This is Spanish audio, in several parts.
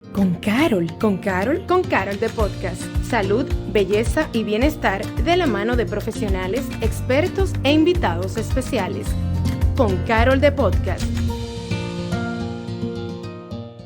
Con Carol. ¿Con Carol? Con Carol de Podcast. Salud, belleza y bienestar de la mano de profesionales, expertos e invitados especiales. Con Carol de Podcast.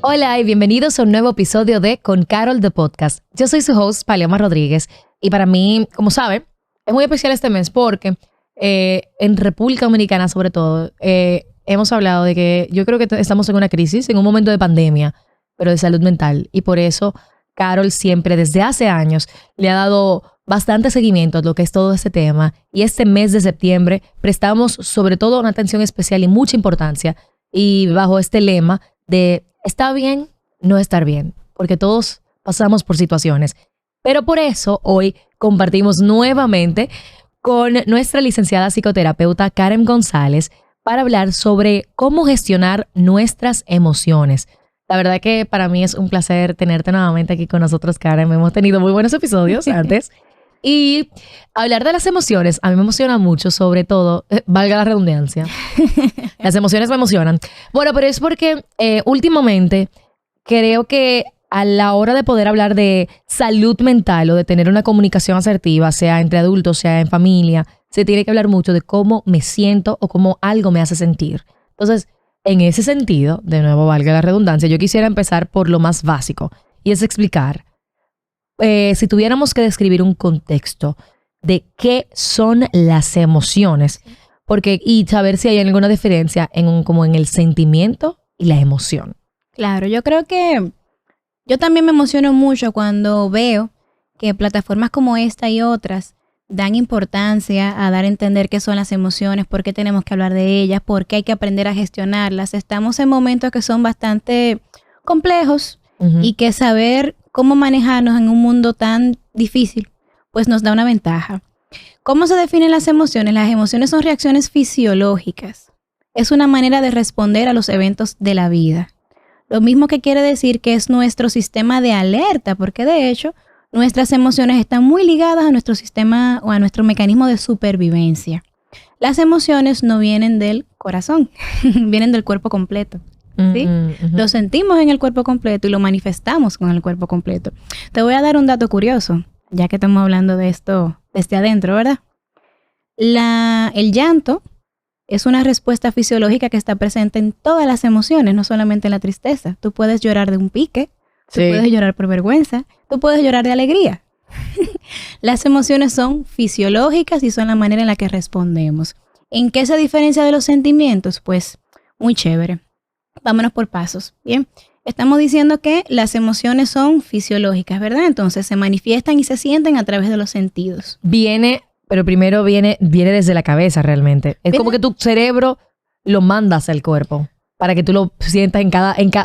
Hola y bienvenidos a un nuevo episodio de Con Carol de Podcast. Yo soy su host, Palioma Rodríguez, y para mí, como saben, es muy especial este mes porque en República Dominicana, sobre todo, hemos hablado de que yo creo que estamos en una crisis, en un momento de pandemia, pero de salud mental. Y por eso Carol siempre, desde hace años, le ha dado bastante seguimiento a lo que es todo este tema. Y este mes de septiembre prestamos sobre todo una atención especial y mucha importancia. Y bajo este lema de ¿está bien? No estar bien. Porque todos pasamos por situaciones. Pero por eso hoy compartimos nuevamente con nuestra licenciada psicoterapeuta Karen González para hablar sobre cómo gestionar nuestras emociones. La verdad que para mí es un placer tenerte nuevamente aquí con nosotros, Karen. Hemos tenido muy buenos episodios antes. Y hablar de las emociones a mí me emociona mucho, sobre todo, valga la redundancia. Las emociones me emocionan. Bueno, pero es porque últimamente creo que a la hora de poder hablar de salud mental o de tener una comunicación asertiva, sea entre adultos, sea en familia, se tiene que hablar mucho de cómo me siento o cómo algo me hace sentir. Entonces, en ese sentido, de nuevo valga la redundancia, yo quisiera empezar por lo más básico y es explicar, si tuviéramos que describir un contexto de qué son las emociones, porque y saber si hay alguna diferencia como en el sentimiento y la emoción. Claro, yo creo que yo también me emociono mucho cuando veo que plataformas como esta y otras dan importancia a dar a entender qué son las emociones, por qué tenemos que hablar de ellas, por qué hay que aprender a gestionarlas. Estamos en momentos que son bastante complejos y que saber cómo manejarnos en un mundo tan difícil, pues nos da una ventaja. ¿Cómo se definen las emociones? Las emociones son reacciones fisiológicas. Es una manera de responder a los eventos de la vida. Lo mismo que quiere decir que es nuestro sistema de alerta, porque de hecho nuestras emociones están muy ligadas a nuestro sistema o a nuestro mecanismo de supervivencia. Las emociones no vienen del corazón, vienen del cuerpo completo. ¿Sí? Lo sentimos en el cuerpo completo y lo manifestamos con el cuerpo completo. Te voy a dar un dato curioso, ya que estamos hablando de esto desde adentro, ¿verdad? El llanto es una respuesta fisiológica que está presente en todas las emociones, no solamente en la tristeza. Tú puedes llorar de un pique, tú puedes llorar por vergüenza, tú puedes llorar de alegría. Las emociones son fisiológicas y son la manera en la que respondemos. ¿En qué se diferencia de los sentimientos? Pues muy chévere. Vámonos por pasos. Bien, estamos diciendo que las emociones son fisiológicas, ¿verdad? Entonces se manifiestan y se sienten a través de los sentidos. Pero primero viene desde la cabeza realmente. Es como que tu cerebro lo mandas al cuerpo para que tú lo sientas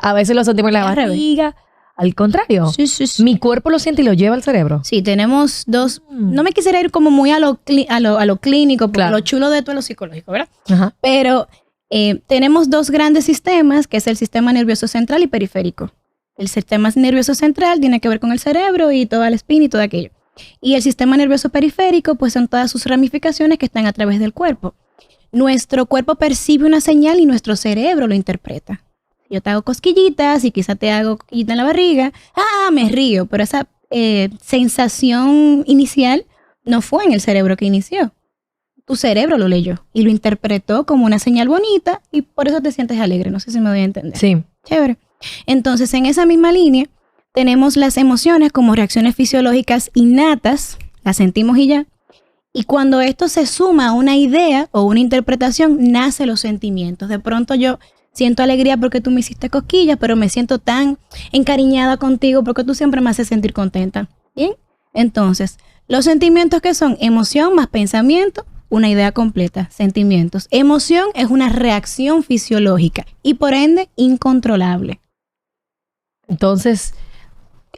a veces lo sentimos en la barriga. Al contrario, sí. Mi cuerpo lo siente y lo lleva al cerebro. Sí, tenemos dos. No me quisiera ir como muy a lo clínico, porque claro, lo chulo de esto es lo psicológico, ¿verdad? Ajá. Pero tenemos dos grandes sistemas, que es el sistema nervioso central y periférico. El sistema nervioso central tiene que ver con el cerebro y toda la espina y todo aquello. Y el sistema nervioso periférico, pues son todas sus ramificaciones que están a través del cuerpo. Nuestro cuerpo percibe una señal y nuestro cerebro lo interpreta. Yo te hago cosquillitas y quizá te hago cosquillita en la barriga. Me río, pero esa sensación inicial no fue en el cerebro que inició. Tu cerebro lo leyó y lo interpretó como una señal bonita y por eso te sientes alegre. No sé si me doy a entender. Sí. Chévere. Entonces, en esa misma línea, tenemos las emociones como reacciones fisiológicas innatas, las sentimos y ya. Y cuando esto se suma a una idea o una interpretación, nacen los sentimientos. De pronto yo siento alegría porque tú me hiciste cosquillas, pero me siento tan encariñada contigo porque tú siempre me haces sentir contenta. ¿Bien? Entonces, los sentimientos que son emoción más pensamiento, una idea completa, sentimientos. Emoción es una reacción fisiológica y por ende incontrolable. Entonces,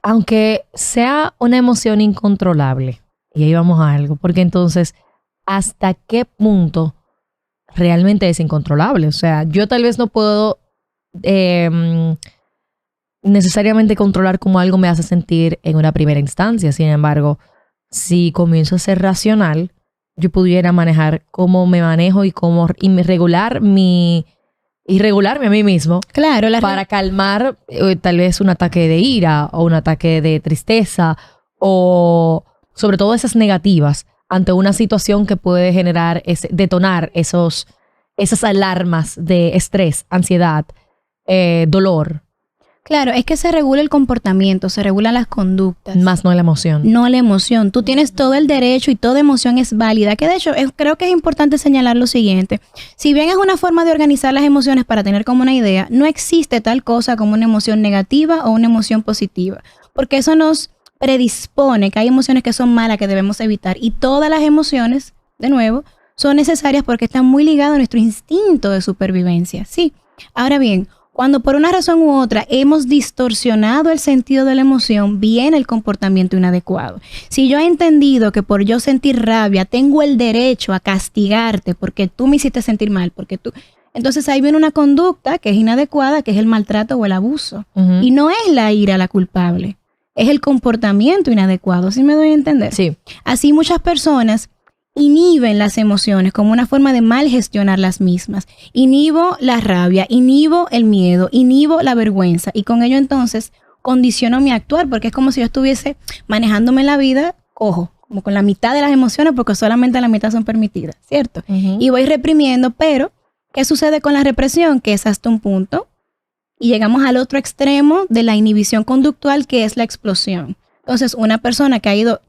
aunque sea una emoción incontrolable, y ahí vamos a algo, porque entonces, ¿hasta qué punto realmente es incontrolable? O sea, yo tal vez no puedo necesariamente controlar cómo algo me hace sentir en una primera instancia. Sin embargo, si comienzo a ser racional, yo pudiera manejar cómo me manejo y regular mi y regularme a mí mismo. Claro, para calmar tal vez un ataque de ira o un ataque de tristeza o sobre todo esas negativas ante una situación que puede generar, detonar esas alarmas de estrés, ansiedad, dolor. Claro, es que se regula el comportamiento, se regulan las conductas. Más no la emoción. No la emoción. Tú tienes todo el derecho y toda emoción es válida. Que de hecho, creo que es importante señalar lo siguiente. Si bien es una forma de organizar las emociones para tener como una idea, no existe tal cosa como una emoción negativa o una emoción positiva. Porque eso nos predispone que hay emociones que son malas que debemos evitar. Y todas las emociones, de nuevo, son necesarias porque están muy ligadas a nuestro instinto de supervivencia. Sí. Ahora bien, cuando por una razón u otra hemos distorsionado el sentido de la emoción, viene el comportamiento inadecuado. Si yo he entendido que por yo sentir rabia tengo el derecho a castigarte porque tú me hiciste sentir mal, entonces ahí viene una conducta que es inadecuada, que es el maltrato o el abuso. Y no es la ira la culpable, es el comportamiento inadecuado. ¿Sí me doy a entender? Sí. Así muchas personas inhiben las emociones como una forma de mal gestionar las mismas. Inhibo la rabia, inhibo el miedo, inhibo la vergüenza y con ello entonces condiciono mi actuar porque es como si yo estuviese manejándome la vida, como con la mitad de las emociones porque solamente la mitad son permitidas, ¿cierto? Y voy reprimiendo, pero ¿qué sucede con la represión? Que es hasta un punto y llegamos al otro extremo de la inhibición conductual que es la explosión. Entonces una persona que ha ido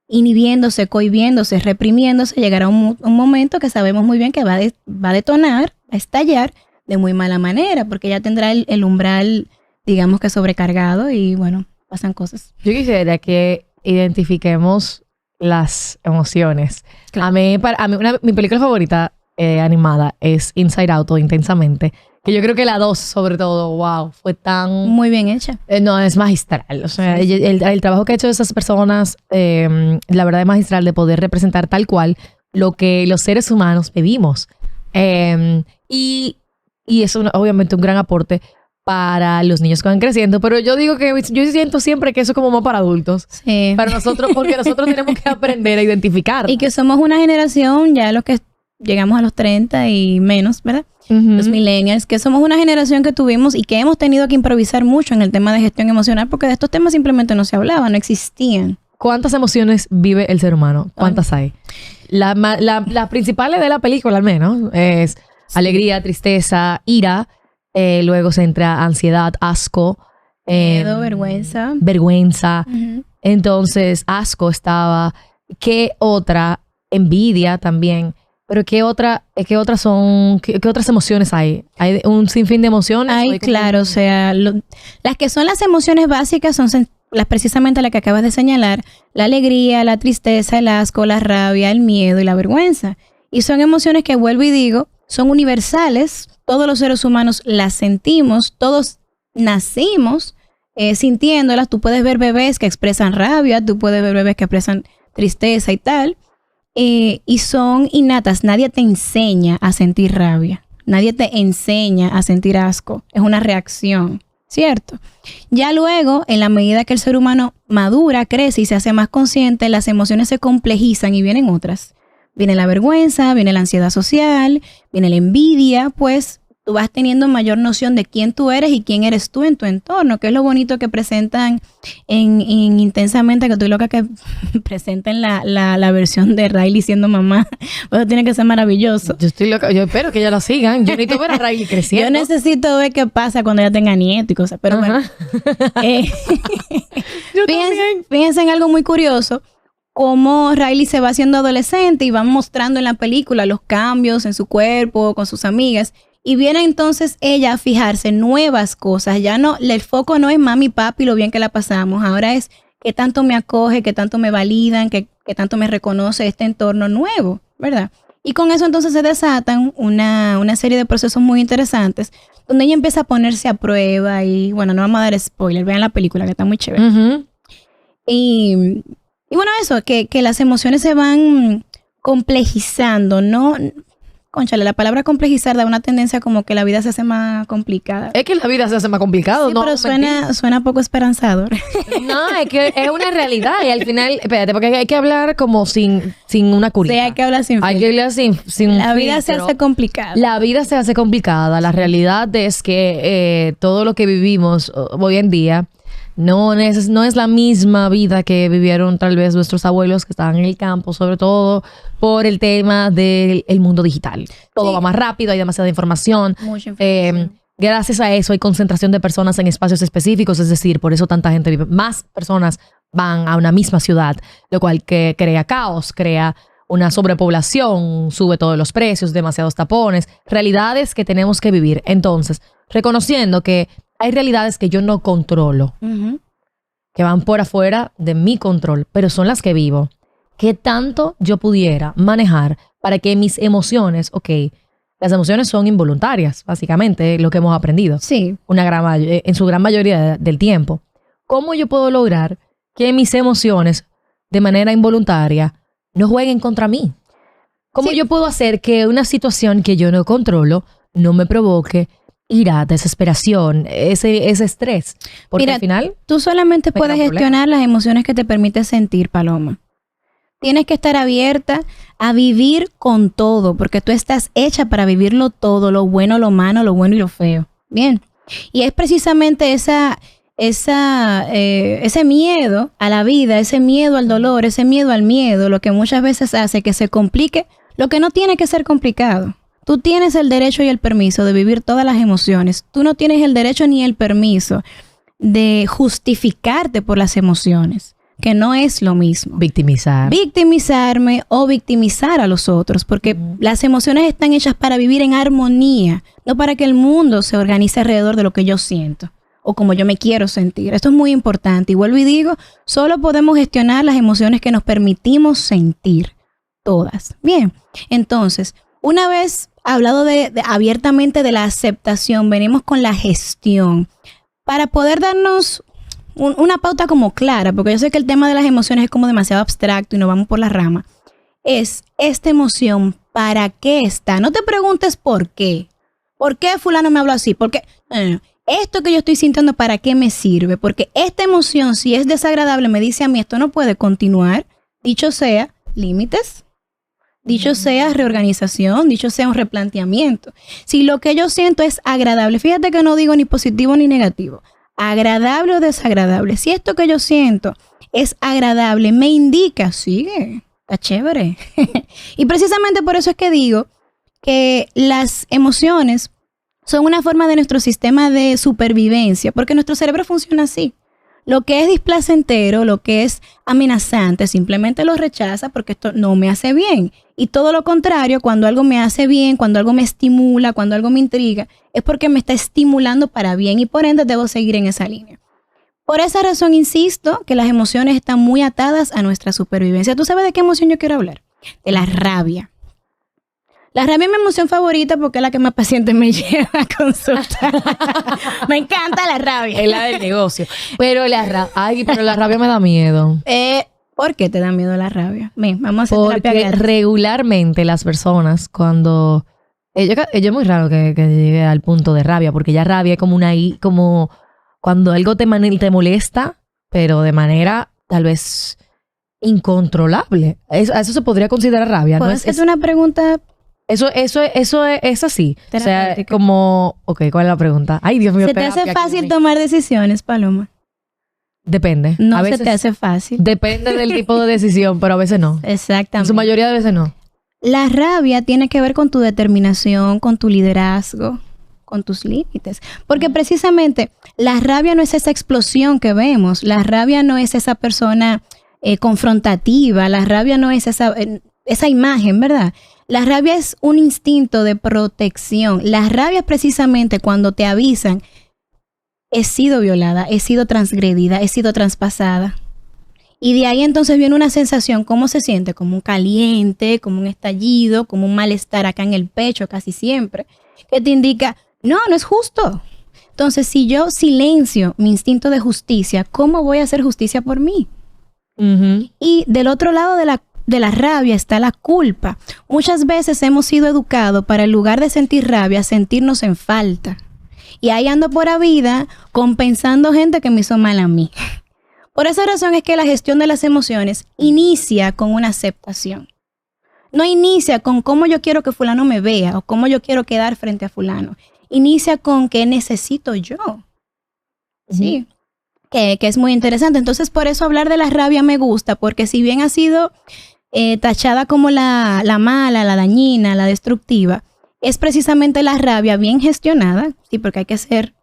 inhibiéndose, cohibiéndose, reprimiéndose, llegará un momento que sabemos muy bien que va a detonar, va a estallar de muy mala manera, porque ya tendrá el umbral, digamos que sobrecargado y bueno, pasan cosas. Yo quisiera que identifiquemos las emociones. Claro. Mi película favorita animada es Inside Out o Intensamente, que yo creo que la 2 sobre todo, wow, fue tan... Muy bien hecha. No, es magistral. O sea, sí. el trabajo que ha hecho esas personas, la verdad es magistral de poder representar tal cual lo que los seres humanos vivimos. Y es obviamente un gran aporte para los niños que van creciendo, pero yo digo que yo siento siempre que eso es como más para adultos. Sí. Para nosotros, porque nosotros tenemos que aprender a identificar. Y que somos una generación, ya los que llegamos a los 30 y menos, ¿verdad? Los millennials, que somos una generación que tuvimos y que hemos tenido que improvisar mucho en el tema de gestión emocional porque de estos temas simplemente no se hablaba, no existían. ¿Cuántas emociones vive el ser humano? ¿Cuántas hay? Las principales de la película al menos es alegría, tristeza, ira, luego se entra ansiedad, asco, miedo, vergüenza. Vergüenza. Entonces, asco estaba. ¿Qué otra? Envidia también. Pero ¿qué otras emociones hay? ¿Hay un sinfín de emociones? Hay, claro, o sea, las que son las emociones básicas son precisamente las que acabas de señalar, la alegría, la tristeza, el asco, la rabia, el miedo y la vergüenza. Y son emociones que, vuelvo y digo, son universales, todos los seres humanos las sentimos, todos nacimos sintiéndolas. Tú puedes ver bebés que expresan rabia, tú puedes ver bebés que expresan tristeza y tal. Y son innatas. Nadie te enseña a sentir rabia. Nadie te enseña a sentir asco. Es una reacción, ¿cierto? Ya luego, en la medida que el ser humano madura, crece y se hace más consciente, las emociones se complejizan y vienen otras. Viene la vergüenza, viene la ansiedad social, viene la envidia, pues tú vas teniendo mayor noción de quién tú eres y quién eres tú en tu entorno, que es lo bonito que presentan en Intensamente, que estoy loca que presenten la versión de Riley siendo mamá. Eso tiene que ser maravilloso. Yo estoy loca, yo espero que ya la sigan. Yo necesito ver a Riley creciendo. Yo necesito ver qué pasa cuando ella tenga nietos y cosas, pero bueno. Fíjense en algo muy curioso. Cómo Riley se va haciendo adolescente y van mostrando en la película los cambios en su cuerpo, con sus amigas. Y viene entonces ella a fijarse en nuevas cosas. Ya no, el foco no es mami, papi, lo bien que la pasamos. Ahora es qué tanto me acoge, qué tanto me validan, qué tanto me reconoce este entorno nuevo, ¿verdad? Y con eso entonces se desatan una serie de procesos muy interesantes donde ella empieza a ponerse a prueba y, bueno, no vamos a dar spoiler, vean la película que está muy chévere. Y bueno, eso, que las emociones se van complejizando, ¿no? cónchale, la palabra complejizar da una tendencia como que la vida se hace más complicada. Es que la vida se hace más complicado, Sí, ¿no? pero suena poco esperanzador. No, es que es una realidad y al final, espérate, porque hay que hablar como sin una curita. Sí, hay que hablar sin Hay que hablar sin La vida se filtro. hace complicada. La vida se hace complicada. La realidad es que todo lo que vivimos hoy en día no es la misma vida que vivieron tal vez nuestros abuelos que estaban en el campo, sobre todo por el tema del mundo digital. Todo va más rápido, hay demasiada información. Mucha información. Gracias a eso hay concentración de personas en espacios específicos, es decir, por eso tanta gente vive. Más personas van a una misma ciudad, lo cual que crea caos, crea una sobrepoblación, sube todos los precios, demasiados tapones, realidades que tenemos que vivir. Entonces, reconociendo que hay realidades que yo no controlo, que van por afuera de mi control, pero son las que vivo. ¿Qué tanto yo pudiera manejar para que mis emociones, las emociones son involuntarias, básicamente, lo que hemos aprendido. Sí. En su gran mayoría del tiempo. ¿Cómo yo puedo lograr que mis emociones, de manera involuntaria, no jueguen contra mí? ¿Cómo yo puedo hacer que una situación que yo no controlo no me provoque ira, desesperación, ese estrés? Porque Mira, al final tú solamente puedes gestionar las emociones que te permites sentir, Paloma. Tienes que estar abierta a vivir con todo, porque tú estás hecha para vivirlo todo, lo bueno, lo malo, lo bueno y lo feo. Bien. Y es precisamente ese miedo a la vida, ese miedo al dolor, ese miedo al miedo, lo que muchas veces hace que se complique lo que no tiene que ser complicado. Tú tienes el derecho y el permiso de vivir todas las emociones. Tú no tienes el derecho ni el permiso de justificarte por las emociones, que no es lo mismo. Victimizarme o victimizar a los otros, porque las emociones están hechas para vivir en armonía, no para que el mundo se organice alrededor de lo que yo siento o como yo me quiero sentir. Esto es muy importante. Y vuelvo y digo, solo podemos gestionar las emociones que nos permitimos sentir, todas. Bien, entonces, una vez hablado abiertamente de la aceptación, venimos con la gestión para poder darnos una pauta como clara, porque yo sé que el tema de las emociones es como demasiado abstracto y nos vamos por la rama. Es esta emoción, ¿para qué está? No te preguntes por qué. ¿Por qué fulano me habló así? Porque esto que yo estoy sintiendo, ¿para qué me sirve? Porque esta emoción, si es desagradable, me dice a mí, esto no puede continuar. Dicho sea, límites. Dicho sea reorganización, dicho sea un replanteamiento. Si lo que yo siento es agradable, fíjate que no digo ni positivo ni negativo, agradable o desagradable. Si esto que yo siento es agradable, me indica, sigue, está chévere. Y precisamente por eso es que digo que las emociones son una forma de nuestro sistema de supervivencia, porque nuestro cerebro funciona así. Lo que es displacentero, lo que es amenazante, simplemente lo rechaza porque esto no me hace bien. Y todo lo contrario, cuando algo me hace bien, cuando algo me estimula, cuando algo me intriga, es porque me está estimulando para bien y por ende debo seguir en esa línea. Por esa razón insisto que las emociones están muy atadas a nuestra supervivencia. ¿Tú sabes de qué emoción yo quiero hablar? De la rabia. La rabia es mi emoción favorita porque es la que más pacientes me lleva a consultar. Me encanta la rabia. es la del negocio. Pero la rabia me da miedo. ¿Por qué te da miedo la rabia? Vamos a hacer terapia Porque gratis. regularmente las personas cuando... Ello es muy raro que llegue al punto de rabia, porque ya rabia es como cuando algo te molesta, pero de manera tal vez incontrolable. ¿A eso se podría considerar rabia? ¿Puedo hacerte una pregunta? Eso es así. O sea, Terapéutica. como... Ok, ¿cuál es la pregunta? Ay, Dios mío. ¿Se te hace terapia, fácil tomar decisiones, Paloma? Depende. No A se veces te hace fácil. depende del tipo de decisión, pero a veces no. En Exactamente. su mayoría de veces no. La rabia tiene que ver con tu determinación, con tu liderazgo, con tus límites. Porque precisamente la rabia no es esa explosión que vemos. La rabia no es esa persona confrontativa. La rabia no es esa imagen, ¿verdad? La rabia es un instinto de protección. La rabia es precisamente cuando te avisan, he sido violada, he sido transgredida, he sido traspasada. Y de ahí entonces viene una sensación, ¿cómo se siente? Como un caliente, como un estallido, como un malestar acá en el pecho casi siempre, que te indica, no es justo. Entonces, si yo silencio mi instinto de justicia, ¿cómo voy a hacer justicia por mí? Uh-huh. Y del otro lado de de la rabia está la culpa. Muchas veces hemos sido educados para en lugar de sentir rabia, sentirnos en falta. Y ahí ando por la vida compensando gente que me hizo mal a mí. Por esa razón es que la gestión de las emociones inicia con una aceptación. No inicia con cómo yo quiero que fulano me vea o cómo yo quiero quedar frente a fulano. Inicia con qué necesito yo. Sí. Que es muy interesante. Entonces, por eso hablar de la rabia me gusta, porque si bien ha sido tachada como la mala, la dañina, la destructiva, es precisamente la rabia bien gestionada, sí, porque hay que ser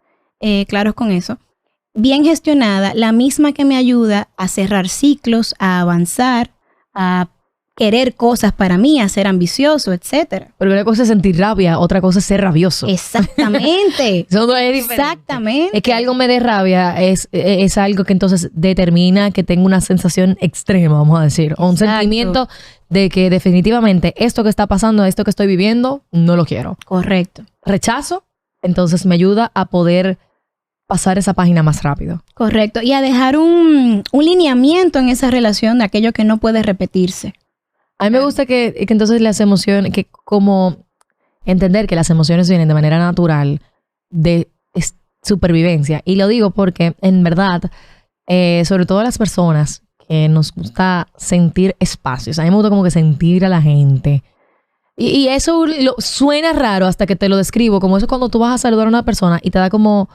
claros con eso, bien gestionada, la misma que me ayuda a cerrar ciclos, a avanzar, a querer cosas para mí, a ser ambicioso, etcétera. Pero una cosa es sentir rabia, otra cosa es ser rabioso. Exactamente. Eso no es diferente. Exactamente. Es que algo me dé rabia es algo que entonces determina que tengo una sensación extrema, vamos a decir. O un sentimiento de que definitivamente esto que está pasando, esto que estoy viviendo, no lo quiero. Correcto. Rechazo, entonces me ayuda a poder pasar esa página más rápido. Correcto. Y a dejar un lineamiento en esa relación de aquello que no puede repetirse. A mí me gusta que entonces las emociones, que como entender que las emociones vienen de manera natural de supervivencia. Y lo digo porque en verdad, sobre todo las personas que nos gusta sentir espacios. A mí me gusta como que sentir a la gente. Y eso suena raro hasta que te lo describo. Como eso cuando tú vas a saludar a una persona y te da como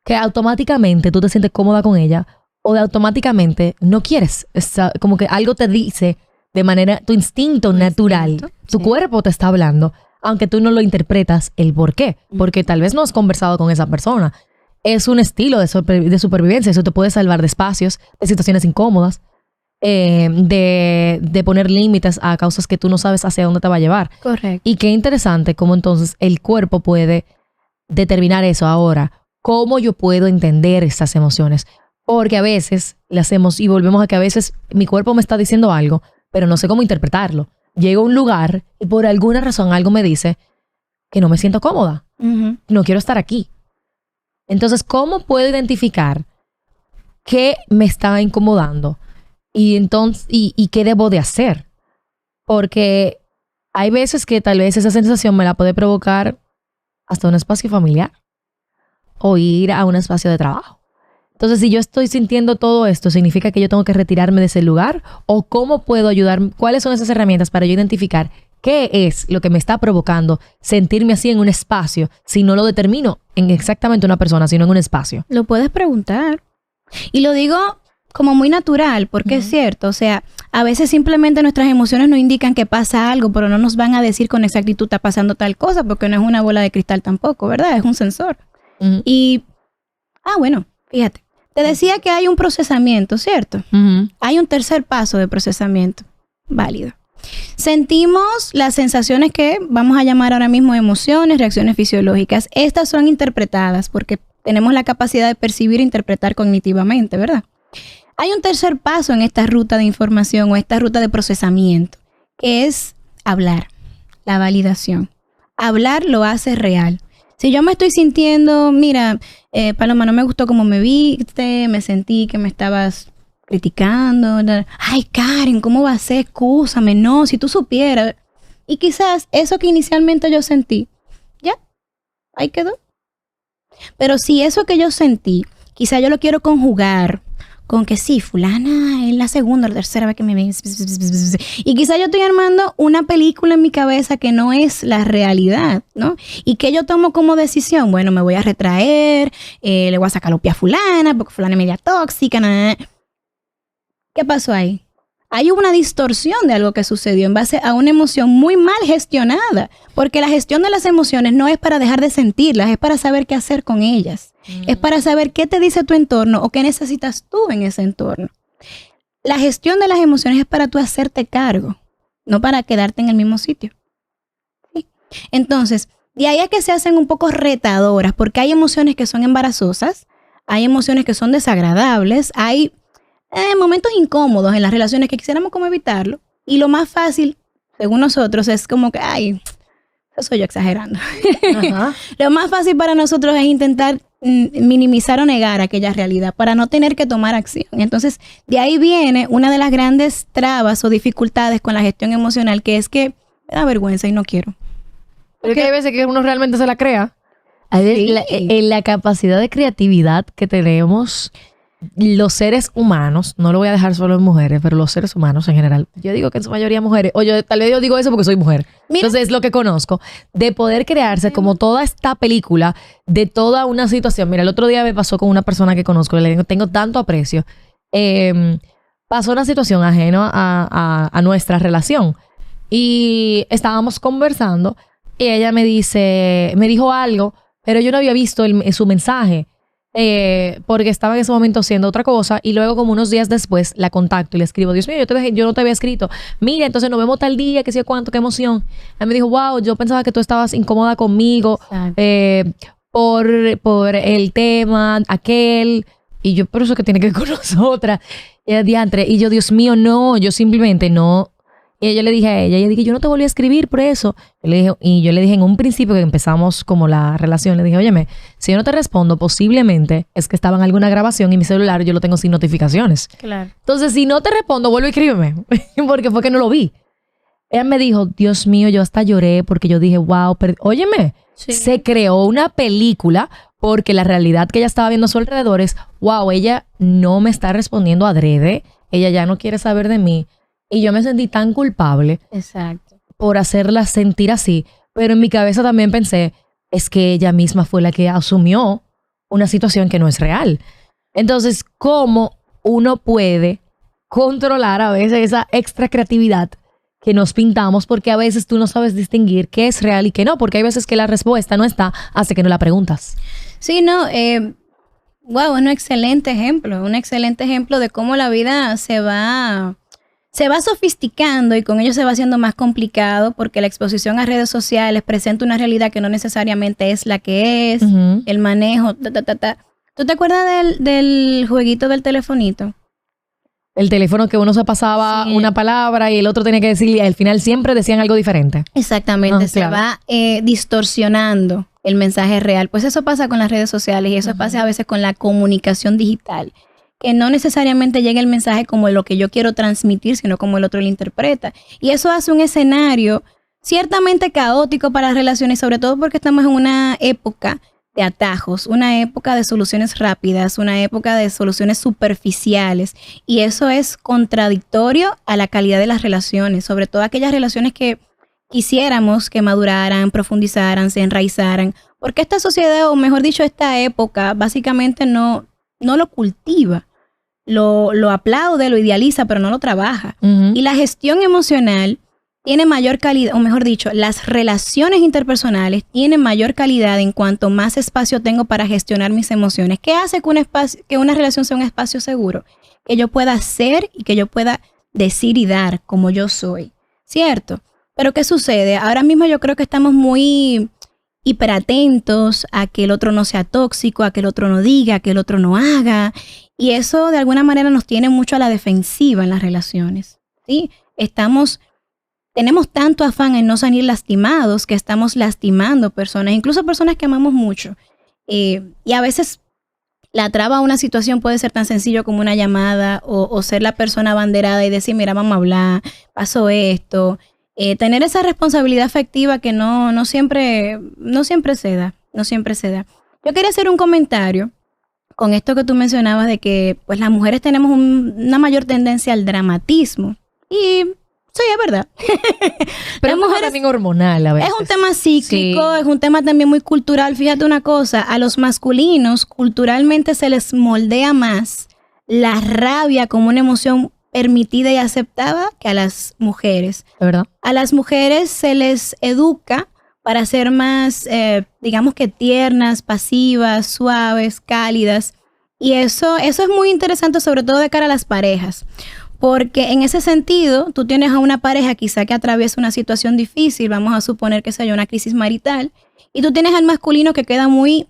que automáticamente tú te sientes cómoda con ella o de automáticamente no quieres. Como que algo te dice de manera, tu instinto natural, tu cuerpo te está hablando, aunque tú no lo interpretas el por qué, porque tal vez no has conversado con esa persona. Es un estilo de supervivencia, eso te puede salvar de espacios, de situaciones incómodas, de poner límites a causas que tú no sabes hacia dónde te va a llevar. Correcto. Y qué interesante cómo entonces el cuerpo puede determinar eso ahora. ¿Cómo yo puedo entender estas emociones? Porque a veces y volvemos a que a veces mi cuerpo me está diciendo algo, pero no sé cómo interpretarlo. Llego a un lugar y por alguna razón algo me dice que no me siento cómoda. Uh-huh. No quiero estar aquí. Entonces, ¿cómo puedo identificar qué me está incomodando? Y qué debo de hacer. Porque hay veces que tal vez esa sensación me la puede provocar hasta un espacio familiar o ir a un espacio de trabajo. Entonces, si yo estoy sintiendo todo esto, ¿significa que yo tengo que retirarme de ese lugar? ¿O cómo puedo ayudar? ¿Cuáles son esas herramientas para yo identificar qué es lo que me está provocando sentirme así en un espacio si no lo determino en exactamente una persona, sino en un espacio? Lo puedes preguntar. Y lo digo como muy natural, porque es cierto. O sea, a veces simplemente nuestras emociones nos indican que pasa algo, pero no nos van a decir con exactitud está pasando tal cosa, porque no es una bola de cristal tampoco, ¿verdad? Es un sensor. Y, bueno, fíjate. Te decía que hay un procesamiento, ¿cierto? Hay un tercer paso de procesamiento. Válido. Sentimos las sensaciones que vamos a llamar ahora mismo emociones, reacciones fisiológicas. Estas son interpretadas porque tenemos la capacidad de percibir e interpretar cognitivamente, ¿verdad? Hay un tercer paso en esta ruta de información o esta ruta de procesamiento, que es hablar, la validación. Hablar lo hace real. Si yo me estoy sintiendo, mira, Paloma, no me gustó cómo me viste, me sentí que me estabas criticando. Ay, Karen, ¿cómo va a ser? Excúsame, no, si tú supieras. Y quizás eso que inicialmente yo sentí, ya, ahí quedó. Pero si eso que yo sentí, quizás yo lo quiero conjugar con que sí, fulana es la segunda o la tercera vez que me ve. Y quizá yo estoy armando una película en mi cabeza que no es la realidad, ¿no? ¿Y qué yo tomo como decisión? Bueno, me voy a retraer, le voy a sacar los pies a fulana, porque fulana es media tóxica. ¿Qué pasó ahí? Hay una distorsión de algo que sucedió en base a una emoción muy mal gestionada. Porque la gestión de las emociones no es para dejar de sentirlas, es para saber qué hacer con ellas. Es para saber qué te dice tu entorno o qué necesitas tú en ese entorno. La gestión de las emociones es para tú hacerte cargo, no para quedarte en el mismo sitio. ¿Sí? Entonces, de ahí a que se hacen un poco retadoras, porque hay emociones que son embarazosas, hay emociones que son desagradables, hay momentos incómodos en las relaciones que quisiéramos como evitarlo. Y lo más fácil, según nosotros, es como que, Eso soy yo exagerando. Ajá. Lo más fácil para nosotros es intentar minimizar o negar aquella realidad para no tener que tomar acción. Entonces, de ahí viene una de las grandes trabas o dificultades con la gestión emocional, que es que me da vergüenza y no quiero. Pero es que hay veces que uno realmente se la crea. Hay veces la capacidad de creatividad que tenemos los seres humanos, no lo voy a dejar solo en mujeres, pero los seres humanos en general, yo digo que en su mayoría mujeres, o yo tal vez yo digo eso porque soy mujer. Mira. Entonces es lo que conozco, de poder crearse como toda esta película de toda una situación. Mira, el otro día me pasó con una persona que conozco, le tengo tanto aprecio. Pasó una situación ajena a nuestra relación y estábamos conversando y ella me dijo algo, pero yo no había visto su mensaje. Porque estaba en ese momento haciendo otra cosa y luego como unos días después la contacto y le escribo, Dios mío, yo no te había escrito, mira, entonces nos vemos tal día, que sé cuánto, qué emoción. Ella me dijo, wow, yo pensaba que tú estabas incómoda conmigo por el tema aquel, y yo, pero eso que tiene que ver con nosotras, y ella, diantre, y yo, Dios mío, no, yo simplemente no. Y yo le dije a ella dije, yo no te volví a escribir por eso. Y yo le dije en un principio que empezamos como la relación, le dije, óyeme, si yo no te respondo, posiblemente es que estaba en alguna grabación y mi celular yo lo tengo sin notificaciones. Claro. Entonces, si no te respondo, vuelve y escríbeme, porque fue que no lo vi. Ella me dijo, Dios mío, yo hasta lloré porque yo dije, wow, óyeme, se creó una película porque la realidad que ella estaba viendo a su alrededor es, wow, ella no me está respondiendo adrede, ella ya no quiere saber de mí. Y yo me sentí tan culpable por hacerla sentir así. Pero en mi cabeza también pensé, es que ella misma fue la que asumió una situación que no es real. Entonces, ¿cómo uno puede controlar a veces esa extra creatividad que nos pintamos? Porque a veces tú no sabes distinguir qué es real y qué no. Porque hay veces que la respuesta no está hasta que no la preguntas. Sí, no, wow, un excelente ejemplo de cómo la vida se va sofisticando y con ello se va haciendo más complicado porque la exposición a redes sociales presenta una realidad que no necesariamente es la que es, el manejo, ¿Tú te acuerdas del jueguito del telefonito? El teléfono que uno se pasaba una palabra y el otro tenía que decir, y al final siempre decían algo diferente. Exactamente, se va distorsionando el mensaje real. Pues eso pasa con las redes sociales y eso pasa a veces con la comunicación digital. Que no necesariamente llega el mensaje como lo que yo quiero transmitir, sino como el otro lo interpreta. Y eso hace un escenario ciertamente caótico para las relaciones, sobre todo porque estamos en una época de atajos, una época de soluciones rápidas, una época de soluciones superficiales. Y eso es contradictorio a la calidad de las relaciones, sobre todo aquellas relaciones que quisiéramos que maduraran, profundizaran, se enraizaran. Porque esta sociedad, o mejor dicho, esta época, básicamente no lo cultiva, lo aplaude, lo idealiza, pero no lo trabaja. Y la gestión emocional tiene mayor calidad, o mejor dicho, las relaciones interpersonales tienen mayor calidad en cuanto más espacio tengo para gestionar mis emociones. ¿Qué hace que una relación sea un espacio seguro? Que yo pueda ser y que yo pueda decir y dar como yo soy, ¿cierto? Pero ¿qué sucede? Ahora mismo yo creo que estamos muy hiperatentos a que el otro no sea tóxico, a que el otro no diga, a que el otro no haga. Y eso de alguna manera nos tiene mucho a la defensiva en las relaciones, ¿sí? Tenemos tanto afán en no salir lastimados que estamos lastimando personas, incluso personas que amamos mucho. Y a veces la traba a una situación puede ser tan sencillo como una llamada o ser la persona abanderada y decir, mira, vamos a hablar, pasó esto. Tener esa responsabilidad afectiva que no siempre se da. Yo quería hacer un comentario con esto que tú mencionabas de que pues las mujeres tenemos una mayor tendencia al dramatismo. Y sí, es verdad. Pero es mujeres, también hormonal a veces. Es un tema cíclico, es un tema también muy cultural. Fíjate una cosa, a los masculinos culturalmente se les moldea más la rabia como una emoción permitida y aceptada que a las mujeres. ¿Verdad? A las mujeres se les educa para ser más, digamos que tiernas, pasivas, suaves, cálidas. Y eso es muy interesante, sobre todo de cara a las parejas. Porque en ese sentido, tú tienes a una pareja quizá que atraviesa una situación difícil, vamos a suponer que sea una crisis marital, y tú tienes al masculino que queda muy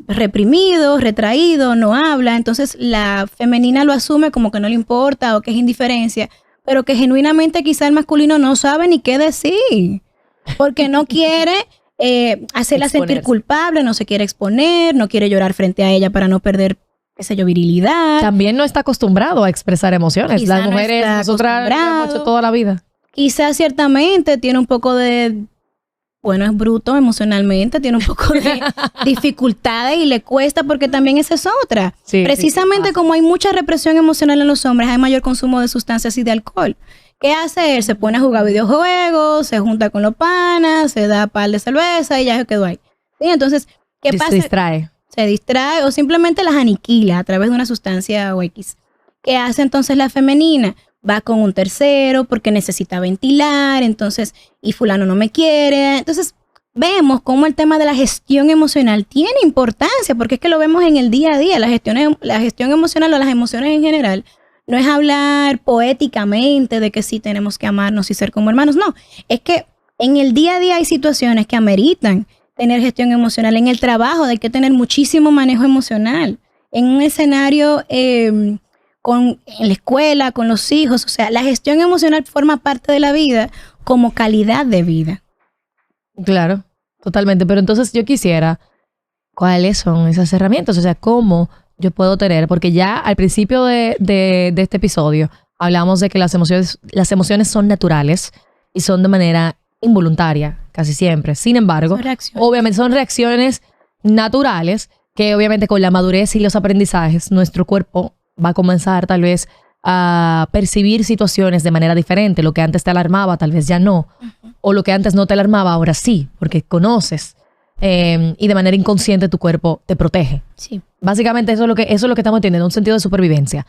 reprimido, retraído, no habla, entonces la femenina lo asume como que no le importa o que es indiferencia, pero que genuinamente quizá el masculino no sabe ni qué decir. porque no quiere hacerla sentir culpable, no se quiere exponer, no quiere llorar frente a ella para no perder, qué sé yo, virilidad. También no está acostumbrado a expresar emociones. Quizá Las mujeres, nosotras lo hemos hecho toda la vida. Quizás ciertamente tiene un poco de... Bueno, es bruto emocionalmente, tiene un poco de dificultades y le cuesta porque también esa es otra. Sí, precisamente sí, como hay mucha represión emocional en los hombres, hay mayor consumo de sustancias y de alcohol. ¿Qué hace él? Se pone a jugar videojuegos, se junta con los panas, se da par de cerveza y ya se quedó ahí. ¿Sí? Entonces, ¿qué pasa? Se distrae o simplemente las aniquila a través de una sustancia o X. ¿Qué hace entonces la femenina? Va con un tercero porque necesita ventilar, entonces, y fulano no me quiere. Entonces, vemos cómo el tema de la gestión emocional tiene importancia, porque es que lo vemos en el día a día. La gestión emocional o las emociones en general no es hablar poéticamente de que sí tenemos que amarnos y ser como hermanos. No, es que en el día a día hay situaciones que ameritan tener gestión emocional. En el trabajo hay que tener muchísimo manejo emocional. En un escenario... en la escuela, con los hijos, o sea, la gestión emocional forma parte de la vida como calidad de vida. Claro, totalmente. Pero entonces yo quisiera, ¿cuáles son esas herramientas? O sea, ¿cómo yo puedo tener? Porque ya al principio de este episodio hablamos de que las emociones son naturales y son de manera involuntaria, casi siempre. Sin embargo, obviamente son reacciones naturales que obviamente con la madurez y los aprendizajes, nuestro cuerpo va a comenzar tal vez a percibir situaciones de manera diferente. Lo que antes te alarmaba, tal vez ya no. O lo que antes no te alarmaba, ahora sí, porque conoces. Y de manera inconsciente tu cuerpo te protege. Sí. Básicamente eso es lo que estamos entendiendo, un sentido de supervivencia.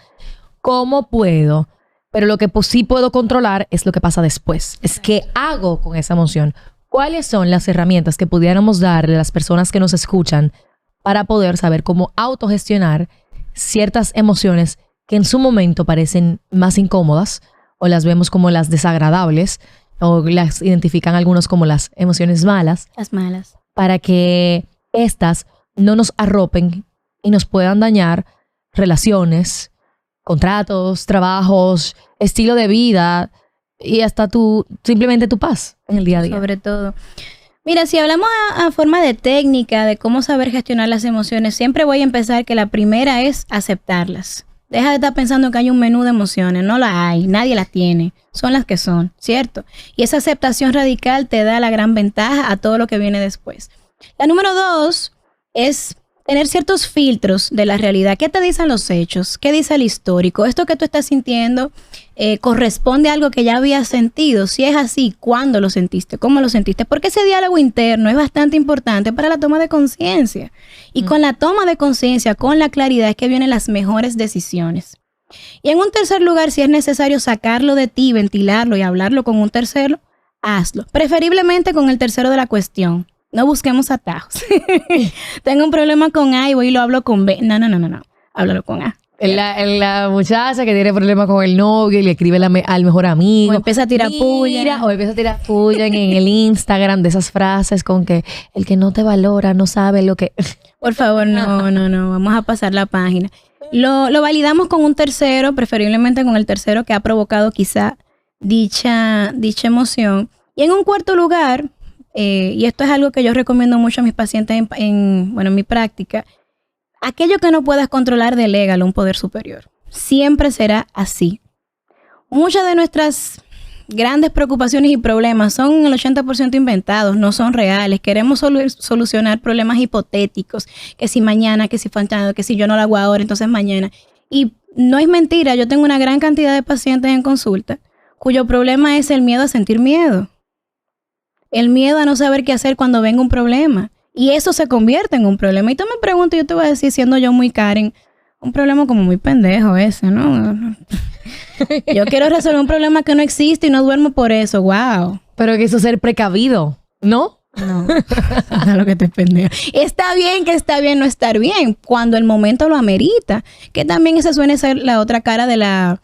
¿Cómo puedo? Pero lo que sí puedo controlar es lo que pasa después. Es qué hago con esa emoción. ¿Cuáles son las herramientas que pudiéramos darle a las personas que nos escuchan para poder saber cómo autogestionar ciertas emociones que en su momento parecen más incómodas o las vemos como las desagradables o las identifican algunos como las emociones malas? Las malas. Para que estas no nos arropen y nos puedan dañar relaciones, contratos, trabajos, estilo de vida y hasta simplemente tu paz en el día a día. Sobre todo. Mira, si hablamos a forma de técnica, de cómo saber gestionar las emociones, siempre voy a empezar que la primera es aceptarlas. Deja de estar pensando que hay un menú de emociones. No las hay, nadie las tiene. Son las que son, ¿cierto? Y esa aceptación radical te da la gran ventaja a todo lo que viene después. La número 2 es tener ciertos filtros de la realidad. ¿Qué te dicen los hechos? ¿Qué dice el histórico? Esto que tú estás sintiendo corresponde a algo que ya habías sentido. Si es así, ¿cuándo lo sentiste? ¿Cómo lo sentiste? Porque ese diálogo interno es bastante importante para la toma de conciencia. Y con la toma de conciencia, con la claridad, es que vienen las mejores decisiones. Y en un tercer lugar, si es necesario sacarlo de ti, ventilarlo y hablarlo con un tercero, hazlo. Preferiblemente con el tercero de la cuestión. No busquemos atajos. Tengo un problema con A y voy y lo hablo con B. No. Háblalo con A. La muchacha que tiene problemas con el novio y le escribe al mejor amigo. O empieza a tirar puya. O empieza a tirar puya en el Instagram de esas frases con que el que no te valora no sabe lo que... Por favor, no. Vamos a pasar la página. Lo validamos con un tercero, preferiblemente con el tercero que ha provocado quizá dicha emoción. Y en un cuarto lugar... y esto es algo que yo recomiendo mucho a mis pacientes en mi práctica. Aquello que no puedas controlar, delégalo a un poder superior. Siempre será así. Muchas de nuestras grandes preocupaciones y problemas son el 80% inventados, no son reales. Queremos solucionar problemas hipotéticos. Que si mañana, que si faltando, que si yo no lo hago ahora, entonces mañana. Y no es mentira, yo tengo una gran cantidad de pacientes en consulta cuyo problema es el miedo a sentir miedo. El miedo a no saber qué hacer cuando venga un problema. Y eso se convierte en un problema. Y tú me preguntas, yo te voy a decir, siendo yo muy Karen, un problema como muy pendejo ese, ¿no? Yo quiero resolver un problema que no existe y no duermo por eso. ¡Wow! Pero que eso es ser precavido, ¿no? No, no lo que te pendejo. Está bien no estar bien, cuando el momento lo amerita. Que también esa suele ser la otra cara de la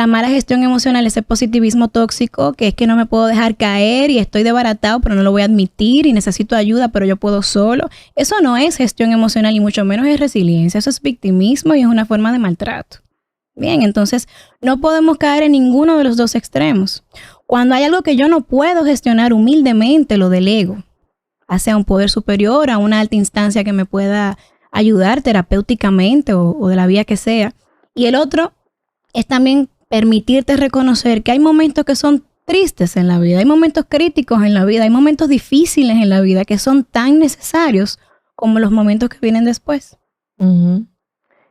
mala gestión emocional, ese positivismo tóxico, que es que no me puedo dejar caer y estoy desbaratado, pero no lo voy a admitir y necesito ayuda, pero yo puedo solo. Eso no es gestión emocional y mucho menos es resiliencia. Eso es victimismo y es una forma de maltrato. Bien, entonces no podemos caer en ninguno de los dos extremos. Cuando hay algo que yo no puedo gestionar humildemente, lo delego, hacia un poder superior, a una alta instancia que me pueda ayudar terapéuticamente o de la vía que sea. Y el otro es también permitirte reconocer que hay momentos que son tristes en la vida, hay momentos críticos en la vida, hay momentos difíciles en la vida que son tan necesarios como los momentos que vienen después. Uh-huh.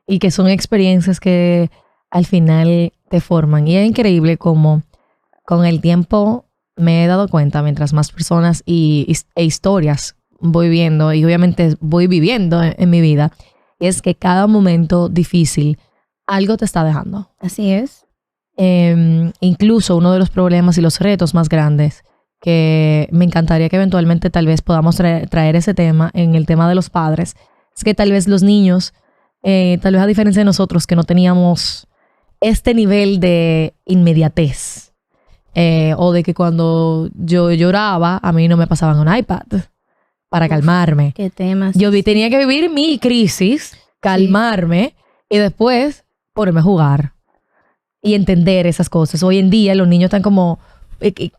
Y que son experiencias que al final te forman. Y es increíble como con el tiempo me he dado cuenta, mientras más personas e historias voy viendo y obviamente voy viviendo en mi vida, es que cada momento difícil algo te está dejando. Así es. Incluso uno de los problemas y los retos más grandes que me encantaría que eventualmente tal vez podamos traer ese tema en el tema de los padres, es que tal vez los niños, tal vez a diferencia de nosotros que no teníamos este nivel de inmediatez, o de que cuando yo lloraba a mí no me pasaban un iPad para calmarme. ¿Qué temas? Tenía que vivir mi crisis, calmarme y después ponerme a jugar y entender esas cosas. Hoy en día los niños están como que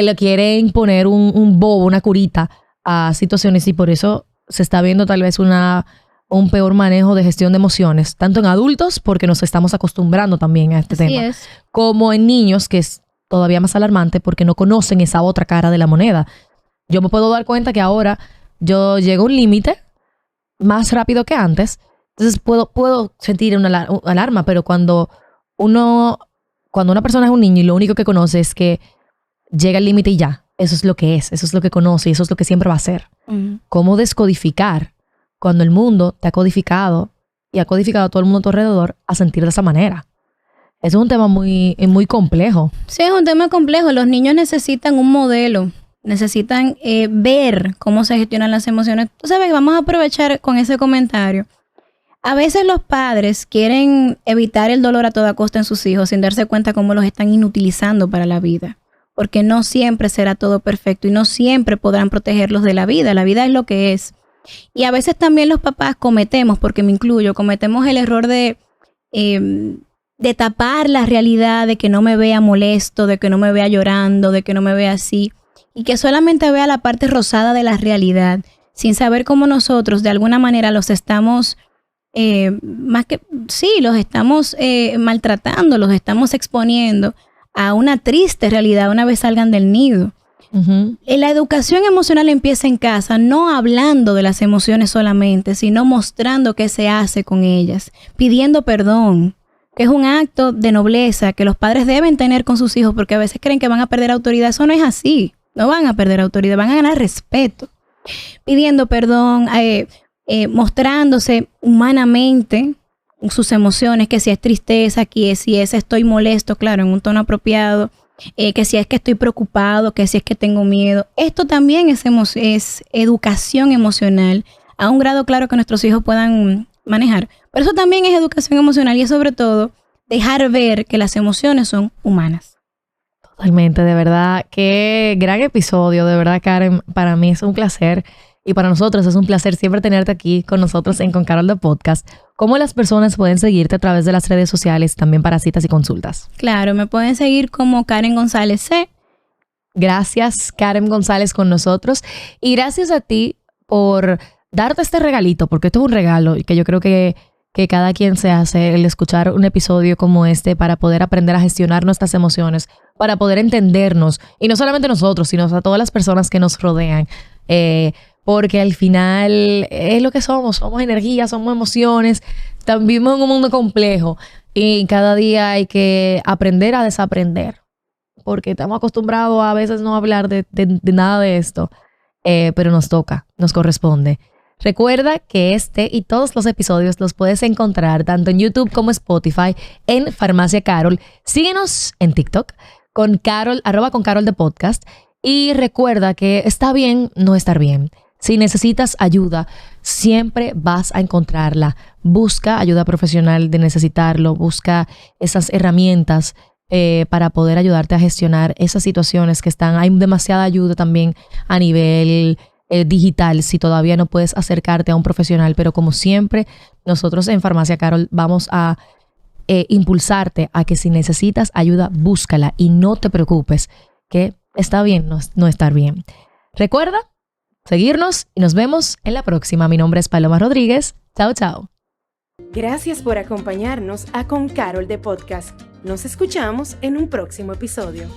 le quieren poner un bobo, una curita a situaciones, y por eso se está viendo tal vez un peor manejo de gestión de emociones, tanto en adultos, porque nos estamos acostumbrando también a este tema, como en niños, que es todavía más alarmante porque no conocen esa otra cara de la moneda. Yo me puedo dar cuenta que ahora yo llego a un límite más rápido que antes, entonces puedo sentir una alarma, pero cuando una persona es un niño y lo único que conoce es que llega al límite y ya, eso es lo que es, eso es lo que conoce y eso es lo que siempre va a ser. Uh-huh. ¿Cómo descodificar cuando el mundo te ha codificado y ha codificado a todo el mundo a tu alrededor a sentir de esa manera? Es un tema muy, muy complejo. Sí, es un tema complejo. Los niños necesitan un modelo, necesitan ver cómo se gestionan las emociones. Tú sabes, vamos a aprovechar con ese comentario. A veces los padres quieren evitar el dolor a toda costa en sus hijos sin darse cuenta cómo los están inutilizando para la vida. Porque no siempre será todo perfecto y no siempre podrán protegerlos de la vida. La vida es lo que es. Y a veces también los papás cometemos, porque me incluyo, cometemos el error de tapar la realidad, de que no me vea molesto, de que no me vea llorando, de que no me vea así, y que solamente vea la parte rosada de la realidad, sin saber cómo nosotros de alguna manera los estamos, los estamos maltratando, los estamos exponiendo a una triste realidad una vez salgan del nido. Uh-huh. La educación emocional empieza en casa, no hablando de las emociones solamente, sino mostrando qué se hace con ellas, pidiendo perdón, que es un acto de nobleza que los padres deben tener con sus hijos, porque a veces creen que van a perder autoridad. Eso no es así, no van a perder autoridad, van a ganar respeto, pidiendo perdón, mostrándose humanamente sus emociones, que si es tristeza, que si es estoy molesto, claro, en un tono apropiado, que si es que estoy preocupado, que si es que tengo miedo. Esto también es educación emocional a un grado claro que nuestros hijos puedan manejar. Pero eso también es educación emocional y es sobre todo dejar ver que las emociones son humanas. Totalmente, de verdad. Qué gran episodio, de verdad, Karen. Para mí es un placer y para nosotros es un placer siempre tenerte aquí con nosotros en Con Carol de Podcast. ¿Cómo las personas pueden seguirte a través de las redes sociales también para citas y consultas? Claro, me pueden seguir como Karen González C. Gracias, Karen González, con nosotros. Y gracias a ti por darte este regalito, porque esto es un regalo y que yo creo que cada quien se hace el escuchar un episodio como este para poder aprender a gestionar nuestras emociones, para poder entendernos, y no solamente nosotros, sino a todas las personas que nos rodean, porque al final es lo que somos energía, somos emociones, también vivimos en un mundo complejo y cada día hay que aprender a desaprender, porque estamos acostumbrados a veces no hablar de nada de esto, pero nos toca, nos corresponde. Recuerda que este y todos los episodios los puedes encontrar tanto en YouTube como Spotify en Farmacia Carol. Síguenos en TikTok con Carol, @concarol de podcast. Y recuerda que está bien no estar bien. Si necesitas ayuda, siempre vas a encontrarla. Busca ayuda profesional de necesitarlo. Busca esas herramientas para poder ayudarte a gestionar esas situaciones que están. Hay demasiada ayuda también a nivel digital si todavía no puedes acercarte a un profesional, pero como siempre nosotros en Farmacia Carol vamos a impulsarte a que si necesitas ayuda, búscala y no te preocupes, que está bien no estar bien. Recuerda seguirnos y nos vemos en la próxima. Mi nombre es Paloma Rodríguez. Chao, chao. Gracias por acompañarnos a Con Carol de Podcast. Nos escuchamos en un próximo episodio.